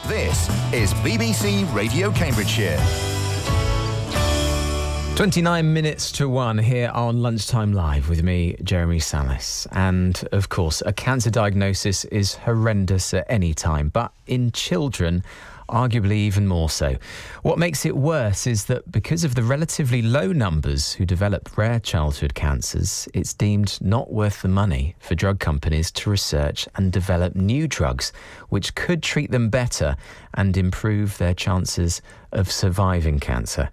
This is BBC Radio Cambridgeshire. 29 minutes to 1 here on Lunchtime Live with me, Jeremy Sallis. And, of course, a cancer diagnosis is horrendous at any time, but in children, arguably even more so. What makes it worse is that because of the relatively low numbers who develop rare childhood cancers, it's deemed not worth the money for drug companies to research and develop new drugs which could treat them better and improve their chances of surviving cancer.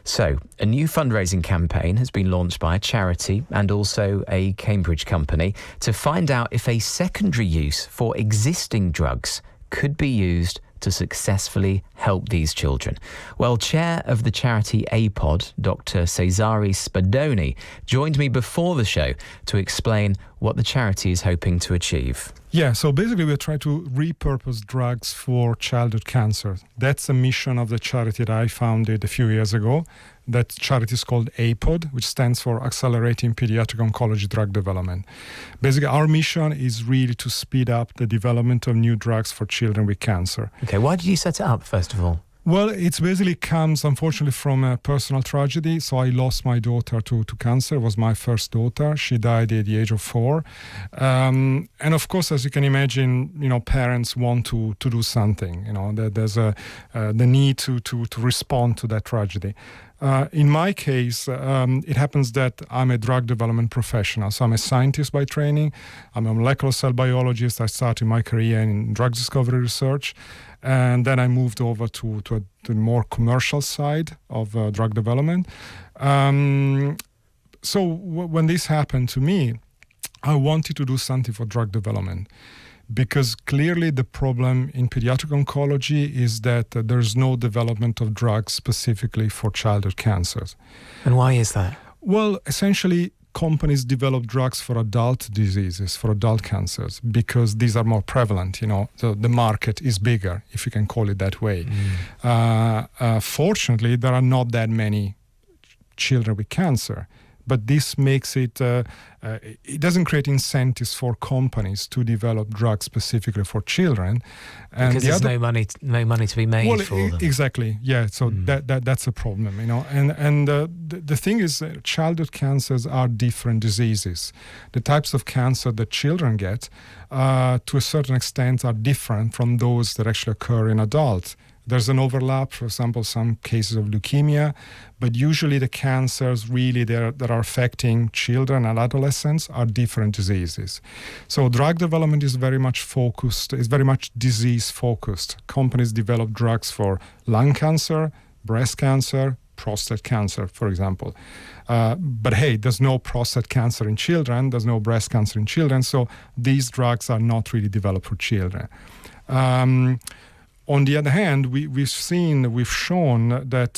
So, a new fundraising campaign has been launched by a charity and also a Cambridge company to find out if a secondary use for existing drugs could be used to successfully help these children. Well, chair of the charity aPODD, Dr. Cesare Spadoni, joined me before the show to explain what the charity is hoping to achieve. Yeah, so basically we try to repurpose drugs for childhood cancer. That's a mission of the charity that I founded a few years ago. That charity is called aPODD, which stands for Accelerating Pediatric Oncology Drug Development. Basically, our mission is really to speed up the development of new drugs for children with cancer. Okay, why did you set it up, first of all? Well, it basically comes, unfortunately, from a personal tragedy. So I lost my daughter to cancer. It was my first daughter. She died at the age of 4. And of course, as you can imagine, parents want to do something. There's the need to respond to that tragedy. In my case, it happens that I'm a drug development professional. So I'm a scientist by training. I'm a molecular cell biologist. I started my career in drug discovery research. And then I moved over to the more commercial side of drug development. So when this happened to me, I wanted to do something for drug development. Because clearly the problem in pediatric oncology is that there's no development of drugs specifically for childhood cancers. And why is that? Well, essentially, companies develop drugs for adult diseases, for adult cancers, because these are more prevalent, so the market is bigger, if you can call it that way. Fortunately, there are not that many children with cancer. But this makes it, it doesn't create incentives for companies to develop drugs specifically for children. And because there's no money to be made for them. Exactly, yeah. So that's a problem, And the thing is, childhood cancers are different diseases. The types of cancer that children get, to a certain extent, are different from those that actually occur in adults. There's an overlap, for example, some cases of leukemia, but usually the cancers really that are affecting children and adolescents are different diseases. So drug development is very much disease-focused. Companies develop drugs for lung cancer, breast cancer, prostate cancer, for example. But hey, there's no prostate cancer in children, there's no breast cancer in children, so these drugs are not really developed for children. On the other hand, we've shown that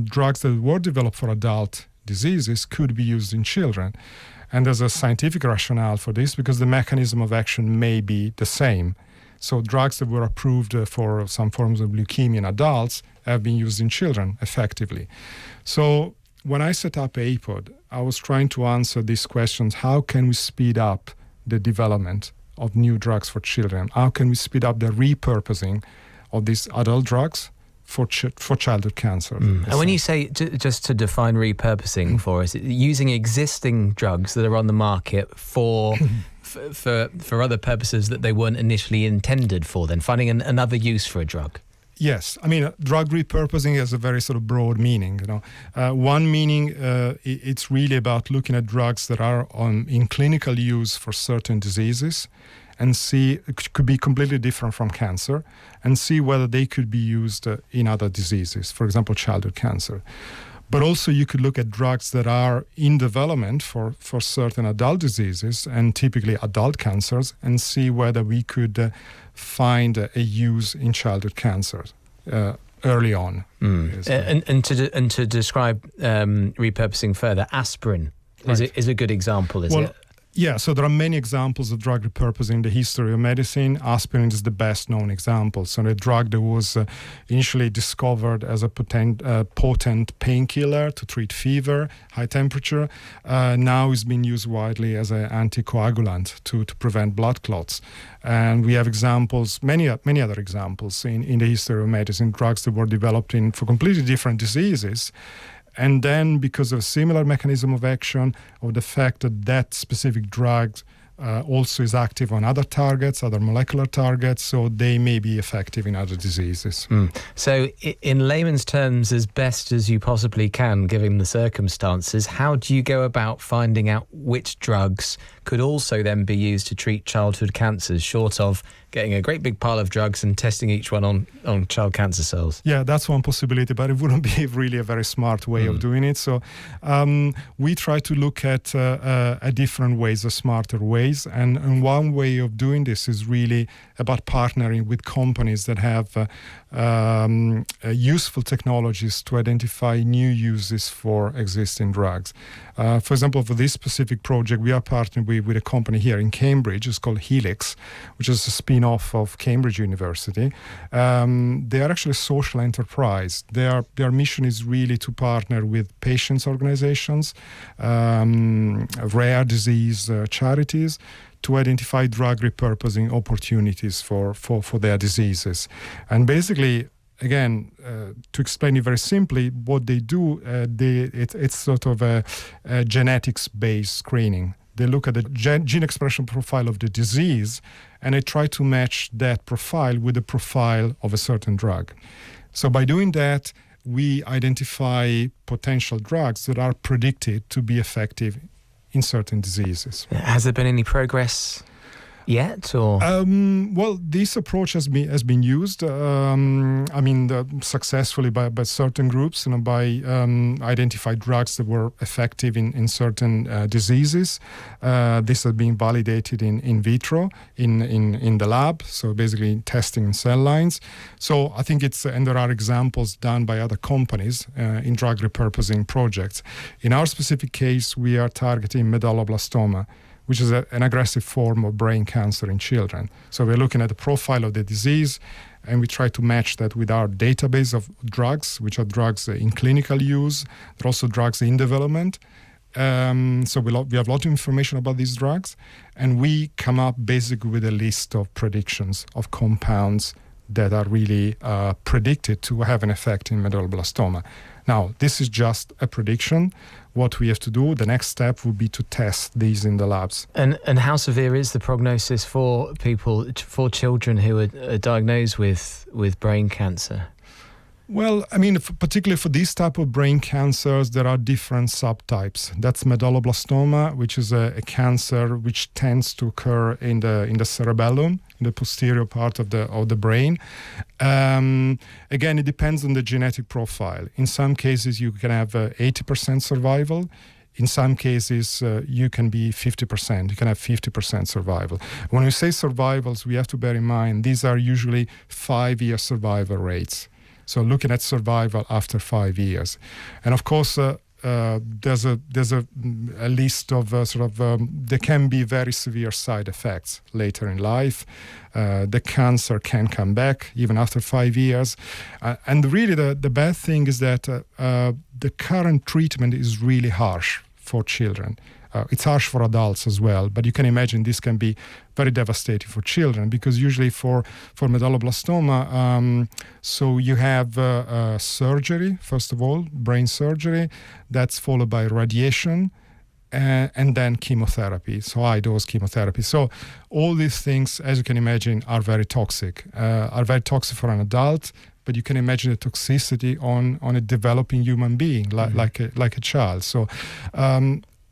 drugs that were developed for adult diseases could be used in children. And there's a scientific rationale for this because the mechanism of action may be the same. So drugs that were approved for some forms of leukemia in adults have been used in children effectively. So when I set up aPODD, I was trying to answer these questions. How can we speed up the development of new drugs for children? How can we speed up the repurposing of these adult drugs for childhood cancer? And when you say, just to define repurposing for us, using existing drugs that are on the market for other purposes that they weren't initially intended for, then finding another use for a drug. Yes, I mean, drug repurposing has a very sort of broad meaning. One meaning, it's really about looking at drugs that are in clinical use for certain diseases, and see it could be completely different from cancer, and see whether they could be used in other diseases, for example, childhood cancer. But also you could look at drugs that are in development for certain adult diseases, and typically adult cancers, and see whether we could find a use in childhood cancers early on. And to describe repurposing further, aspirin is a good example, is it? Yeah, so there are many examples of drug repurposing in the history of medicine. Aspirin is the best known example. So a drug that was initially discovered as a potent painkiller to treat fever, high temperature, now is being used widely as an anticoagulant to prevent blood clots. And we have examples, many other examples in the history of medicine, drugs that were developed for completely different diseases. And then, because of a similar mechanism of action, of the fact that specific drug also is active on other targets, other molecular targets, so they may be effective in other diseases. So, in layman's terms, as best as you possibly can, given the circumstances, how do you go about finding out which drugs could also then be used to treat childhood cancers, short of getting a great big pile of drugs and testing each one on child cancer cells? Yeah, that's one possibility, but it wouldn't be really a very smart way of doing it. So we try to look at different ways, smarter ways. And one way of doing this is really about partnering with companies that have useful technologies to identify new uses for existing drugs. For example, for this specific project, we are partnering with a company here in Cambridge. It's called Helix, which is a spin-off of Cambridge University. They are actually a social enterprise. Their mission is really to partner with patients' organizations, rare disease charities, to identify drug repurposing opportunities for their diseases. And basically, again, to explain it very simply, what they do, it's sort of a genetics-based screening. They look at the gene expression profile of the disease, and they try to match that profile with the profile of a certain drug. So by doing that, we identify potential drugs that are predicted to be effective in certain diseases. Has there been any progress yet, or? Well, this approach has been used. Successfully by certain groups, by identified drugs that were effective in certain diseases. This has been validated in vitro in the lab. So basically, testing in cell lines. So I think and there are examples done by other companies in drug repurposing projects. In our specific case, we are targeting medulloblastoma, which is an aggressive form of brain cancer in children. So we're looking at the profile of the disease, and we try to match that with our database of drugs, which are drugs in clinical use. There are also drugs in development. So we have a lot of information about these drugs, and we come up basically with a list of predictions of compounds that are really predicted to have an effect in medulloblastoma. Now, this is just a prediction. What we have to do, the next step would be to test these in the labs. And how severe is the prognosis for children who are diagnosed with brain cancer? Well, particularly for these type of brain cancers, there are different subtypes. That's medulloblastoma, which is a cancer which tends to occur in the cerebellum, in the posterior part of the brain. Again, it depends on the genetic profile. In some cases, you can have 80% survival. In some cases, you can be 50%. You can have 50% survival. When we say survivals, we have to bear in mind these are usually 5-year survival rates. So looking at survival after 5 years. And of course, there's a list of there can be very severe side effects later in life. The cancer can come back even after 5 years. And really the bad thing is that the current treatment is really harsh for children. It's harsh for adults as well, but you can imagine this can be very devastating for children, because usually for medulloblastoma, so you have surgery, first of all, brain surgery, that's followed by radiation, and then chemotherapy, so high-dose chemotherapy. So all these things, as you can imagine, are very toxic for an adult, but you can imagine the toxicity on a developing human being, like a child. So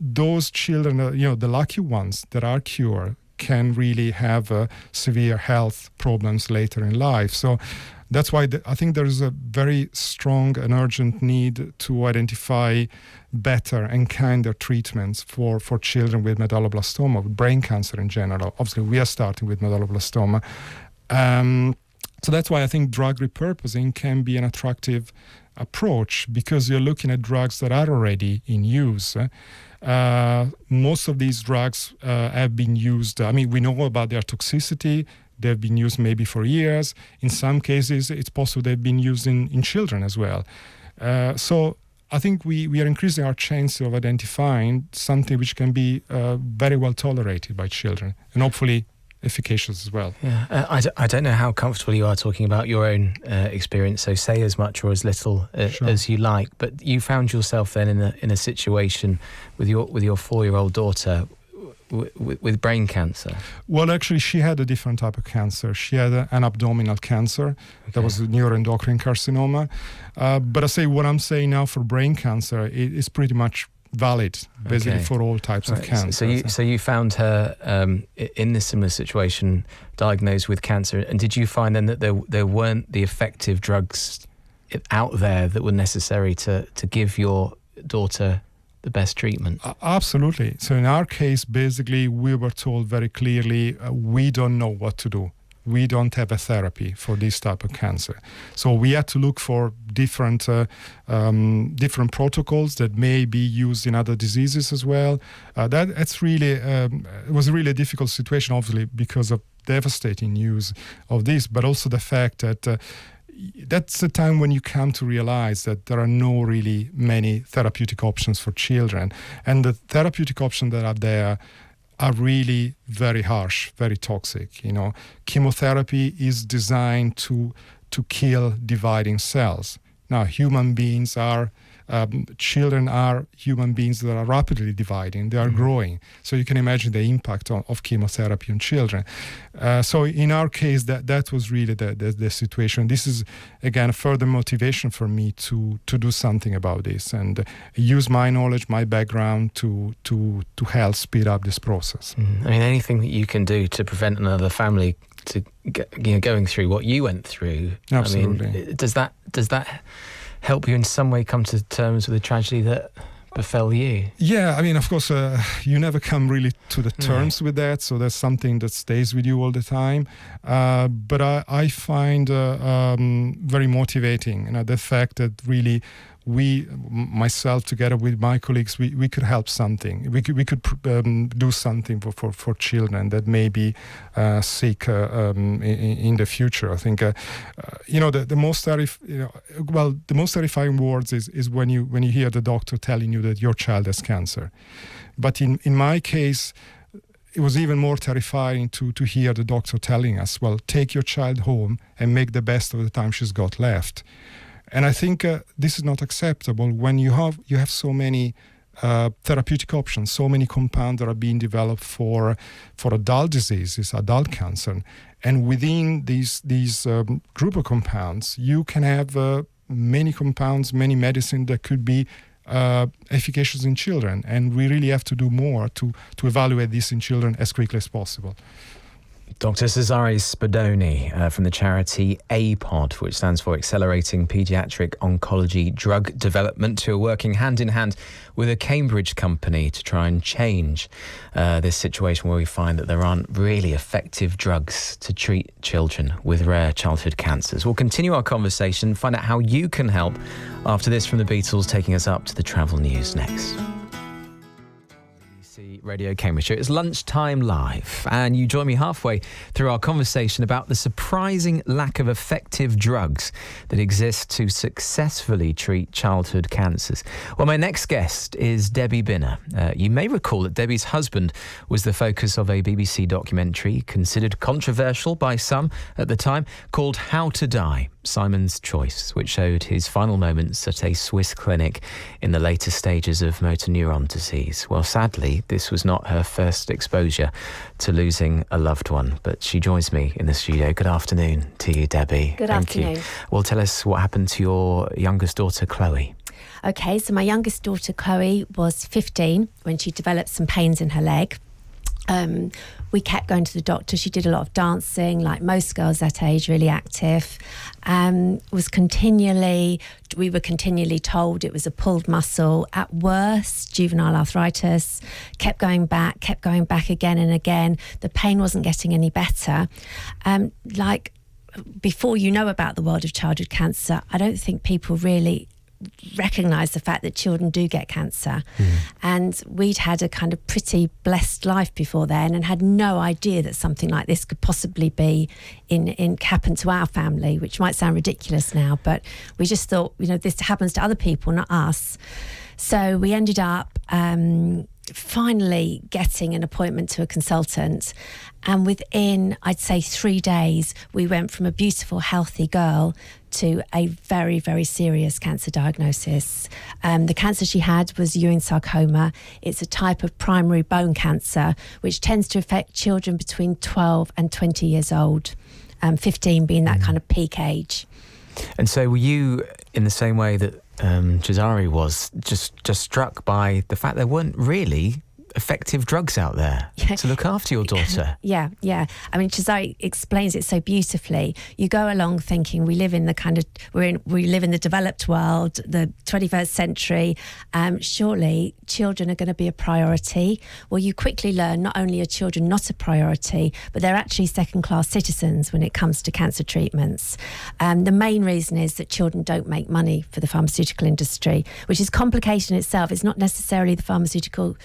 those children, the lucky ones that are cured, can really have severe health problems later in life. So that's why I think there is a very strong and urgent need to identify better and kinder treatments for children with medulloblastoma, with brain cancer in general. Obviously, we are starting with medulloblastoma. So that's why I think drug repurposing can be an attractive approach because you're looking at drugs that are already in use. Most of these drugs have been used. We know about their toxicity. They've been used maybe for years. In some cases, it's possible they've been used in children as well. So I think we are increasing our chance of identifying something which can be very well tolerated by children and hopefully efficacious as well. Yeah, I don't know how comfortable you are talking about your own experience, so say as much or as little Sure. as you like. But you found yourself then in a situation with your 4-year-old daughter with brain cancer. Well, actually, she had a different type of cancer. She had an abdominal cancer. That was a neuroendocrine carcinoma. But I say what I'm saying now for brain cancer is pretty much valid, basically, for all types of cancer. So you found her in this similar situation, diagnosed with cancer, and did you find then that there weren't the effective drugs out there that were necessary to give your daughter the best treatment? Absolutely. So in our case, basically, we were told very clearly, we don't know what to do. We don't have a therapy for this type of cancer. So we had to look for different protocols that may be used in other diseases as well. It was really a difficult situation, obviously, because of devastating news of this, but also the fact that that's the time when you come to realize that there are no really many therapeutic options for children. And the therapeutic options that are there are really very harsh, very toxic. Chemotherapy is designed to kill dividing cells. Now, children are human beings that are rapidly dividing. They are growing. So you can imagine the impact of chemotherapy on children. So in our case, that was really the situation. This is, again, a further motivation for me to do something about this and use my knowledge, my background to help speed up this process. Anything that you can do to prevent another family to going through what you went through. Absolutely. Does that help you in some way come to terms with the tragedy that befell you? Yeah, of course, you never come really to the terms with that, so that's something that stays with you all the time. But I find very motivating, the fact that really myself together with my colleagues, we could help something. We could do something for children that may be sick in the future. I think the most terrifying words is when you hear the doctor telling you that your child has cancer. But in my case, it was even more terrifying to hear the doctor telling us, well, take your child home and make the best of the time she's got left. And I think this is not acceptable when you have so many therapeutic options, so many compounds that are being developed for adult diseases, adult cancer. And within these group of compounds, you can have many compounds, many medicines that could be efficacious in children. And we really have to do more to evaluate this in children as quickly as possible. Dr. Cesare Spadoni from the charity aPODD, which stands for Accelerating Paediatric Oncology Drug Development, who are working hand in hand with a Cambridge company to try and change this situation where we find that there aren't really effective drugs to treat children with rare childhood cancers. We'll continue our conversation, find out how you can help after this from the Beatles, taking us up to the travel news next. Radio Cambridgeshire. It's Lunchtime Live, and you join me halfway through our conversation about the surprising lack of effective drugs that exist to successfully treat childhood cancers. Well, my next guest is Debbie Binner. You may recall that Debbie's husband was the focus of a BBC documentary considered controversial by some at the time, called How to Die, Simon's Choice, which showed his final moments at a Swiss clinic in the later stages of motor neuron disease. Well, sadly, this was not her first exposure to losing a loved one, but she joins me in the studio. Good afternoon to you, Debbie. Good afternoon. You. Well, tell us what happened to your youngest daughter, Chloe. Okay, so my youngest daughter, Chloe, was 15 when she developed some pains in her leg. We kept going to the doctor. She did a lot of dancing, like most girls that age, really active. We were continually told it was a pulled muscle. At worst, juvenile arthritis. Kept going back again and again. The pain wasn't getting any better. before you know about the world of childhood cancer, I don't think people really recognise the fact that children do get cancer. And we'd had a kind of pretty blessed life before then and had no idea that something like this could possibly be happen to our family, which might sound ridiculous now, but we just thought, this happens to other people, not us. So we ended up finally getting an appointment to a consultant, and within, I'd say, 3 days, we went from a beautiful, healthy girl to a very, very serious cancer diagnosis. The cancer she had was Ewing sarcoma. It's a type of primary bone cancer, which tends to affect children between 12 and 20 years old, 15 being that kind of peak age. And so were you, in the same way that Cesare was, just struck by the fact there weren't really effective drugs out there to look after your daughter? Yeah. I mean, Cesare explains it so beautifully. You go along thinking we live in the developed world, the 21st century. Surely children are going to be a priority. Well, you quickly learn not only are children not a priority, but they're actually second-class citizens when it comes to cancer treatments. The main reason is that children don't make money for the pharmaceutical industry, which is complicated in itself. It's not necessarily the pharmaceutical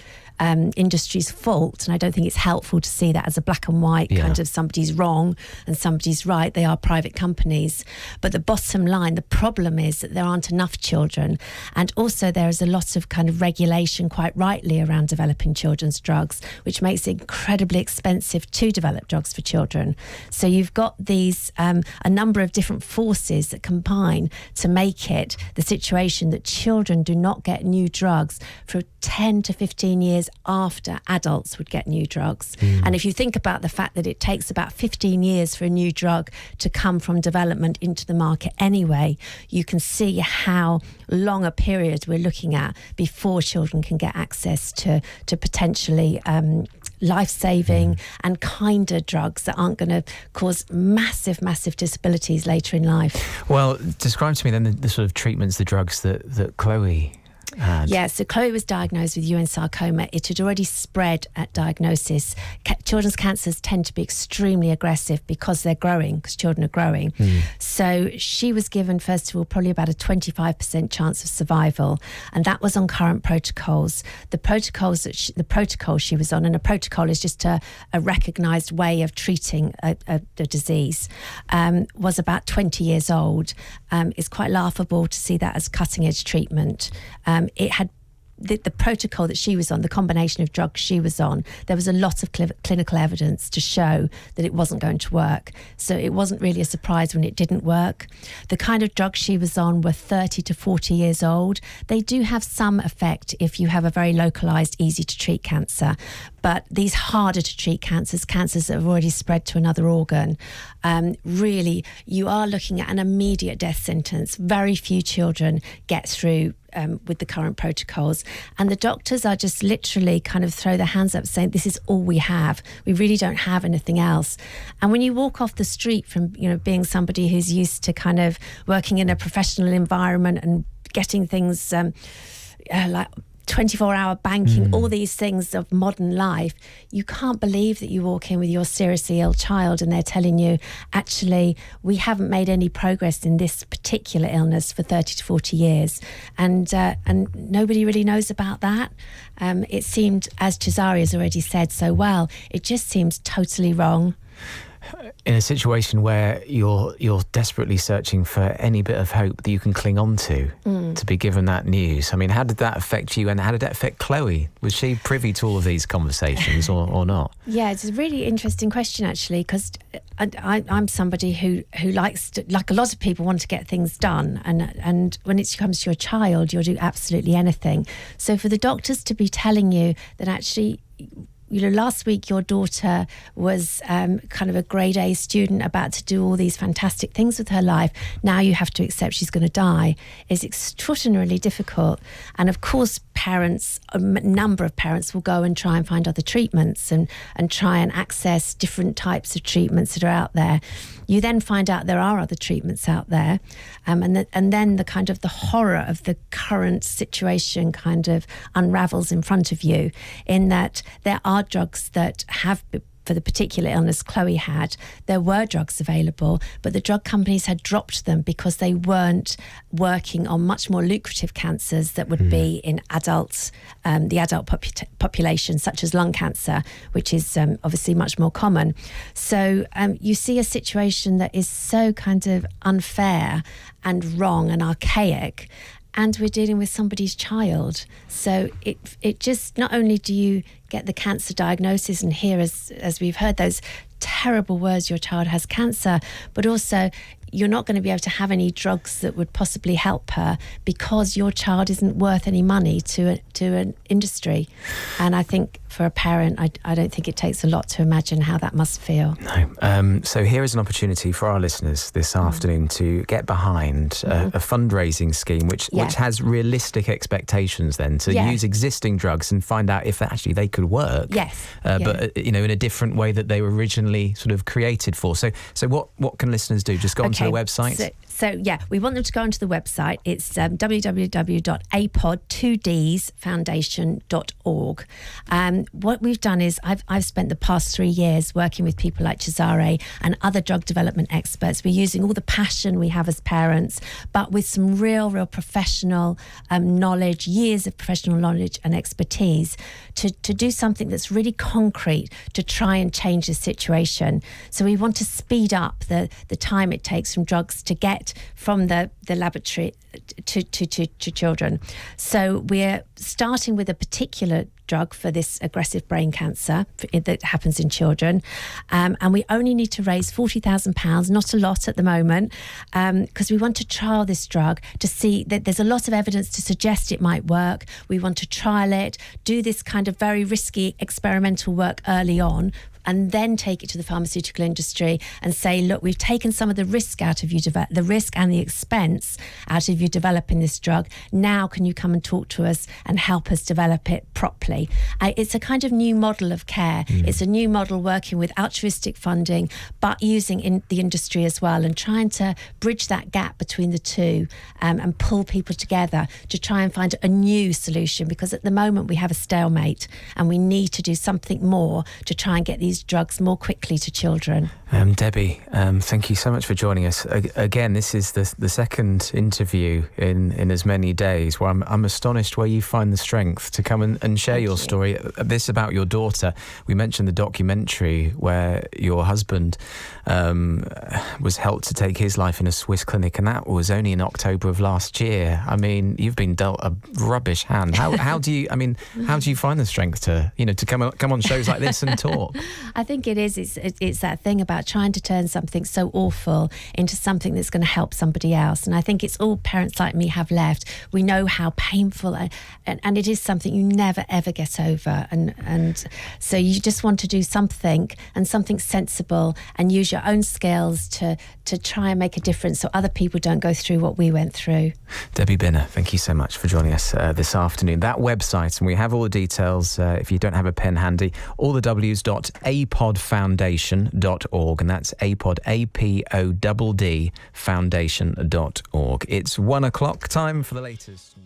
industry's fault, and I don't think it's helpful to see that as a black and white kind of somebody's wrong and somebody's right. They are private companies, but the bottom line, the problem is that there aren't enough children, and also there is a lot of kind of regulation, quite rightly, around developing children's drugs, which makes it incredibly expensive to develop drugs for children. So you've got these a number of different forces that combine to make it the situation that children do not get new drugs for 10 to 15 years after adults would get new drugs. And if you think about the fact that it takes about 15 years for a new drug to come from development into the market anyway, you can see how long a period we're looking at before children can get access to potentially life-saving and kinder drugs that aren't going to cause massive disabilities later in life. Well, describe to me then the sort of treatments, the drugs that Chloe had. Yeah, so Chloe was diagnosed with Ewing sarcoma. It had already spread at diagnosis. Children's cancers tend to be extremely aggressive because they're growing, because children are growing. So she was given, first of all, probably about a 25% chance of survival, and that was on current protocols. The protocol she was on, and a protocol is just a recognised way of treating a disease, was about 20 years old. It's quite laughable to see that as cutting-edge treatment. It had the protocol that she was on, the combination of drugs she was on, there was a lot of clinical evidence to show that it wasn't going to work. So it wasn't really a surprise when it didn't work. The kind of drugs she was on were 30 to 40 years old. They do have some effect if you have a very localised, easy to treat cancer. But these harder to treat cancers that have already spread to another organ, really, you are looking at an immediate death sentence. Very few children get through with the current protocols, and the doctors are just literally kind of throw their hands up saying, this is all we have. We really don't have anything else. And when you walk off the street from, being somebody who's used to kind of working in a professional environment and getting things like 24-hour banking, all these things of modern life, you can't believe that you walk in with your seriously ill child and they're telling you, actually, we haven't made any progress in this particular illness for 30 to 40 years. And nobody really knows about that. It seemed, as Cesare has already said so well, it just seems totally wrong. In a situation where you're desperately searching for any bit of hope that you can cling on to be given that news. I mean, how did that affect you, and how did that affect Chloe? Was she privy to all of these conversations or not? Yeah, it's a really interesting question, actually, because I'm somebody who likes to, like a lot of people, want to get things done, and when it comes to your child, you'll do absolutely anything. So for the doctors to be telling you that actually, last week your daughter was kind of a grade A student about to do all these fantastic things with her life. Now you have to accept she's going to die is extraordinarily difficult. And of course, parents, a number of parents will go and try and find other treatments and try and access different types of treatments that are out there. You then find out there are other treatments out there, and then the kind of the horror of the current situation kind of unravels in front of you, in that there are drugs that have for the particular illness Chloe had, there were drugs available, but the drug companies had dropped them because they weren't working on much more lucrative cancers that would be in adults, the adult population, such as lung cancer, which is obviously much more common. So you see a situation that is so kind of unfair and wrong and archaic, and we're dealing with somebody's child. So it just, not only do you get the cancer diagnosis and hear, as we've heard, those terrible words, your child has cancer, but also you're not going to be able to have any drugs that would possibly help her because your child isn't worth any money to an industry. And I think for a parent, I don't think it takes a lot to imagine how that must feel. No. So here is an opportunity for our listeners this afternoon to get behind a fundraising scheme which has realistic expectations then to use existing drugs and find out if actually they could work. Yes. But in a different way that they were originally sort of created for. So what can listeners do? Just go onto the website. So we want them to go onto the website. It's www.aPODD2dsfoundation.org. What we've done is I've spent the past 3 years working with people like Cesare and other drug development experts. We're using all the passion we have as parents, but with some real professional knowledge, years of professional knowledge and expertise to do something that's really concrete to try and change the situation. So we want to speed up the time it takes from drugs to get from the laboratory to children. So we're starting with a particular drug for this aggressive brain cancer that happens in children, and we only need to raise £40,000, not a lot at the moment, because we want to trial this drug to see that there's a lot of evidence to suggest it might work. We want to trial it, do this kind of very risky experimental work early on, and then take it to the pharmaceutical industry and say, look, we've taken some of the risk out of you, the risk and the expense out of you developing this drug. Now can you come and talk to us and help us develop it properly? It's a kind of new model of care. It's a new model working with altruistic funding, but using the industry as well and trying to bridge that gap between the two and pull people together to try and find a new solution, because at the moment we have a stalemate and we need to do something more to try and get these drugs more quickly to children. Debbie, thank you so much for joining us. Again, this is the second interview in as many days where I'm astonished where you find the strength to come and share your story. This about your daughter. We mentioned the documentary where your husband was helped to take his life in a Swiss clinic, and that was only in October of last year. I mean, you've been dealt a rubbish hand. How do you find the strength to come on shows like this and talk? I think it is. It's that thing about trying to turn something so awful into something that's going to help somebody else. And I think it's all parents like me have left. We know how painful and it is something you never ever get over. And so you just want to do something sensible and use your own skills to try and make a difference so other people don't go through what we went through. Debbie Binner, thank you so much for joining us this afternoon. That website, and we have all the details if you don't have a pen handy, all the w's.apoddfoundation.org, and that's aPODD, aPODD foundation.org. It's 1 o'clock, time for the latest.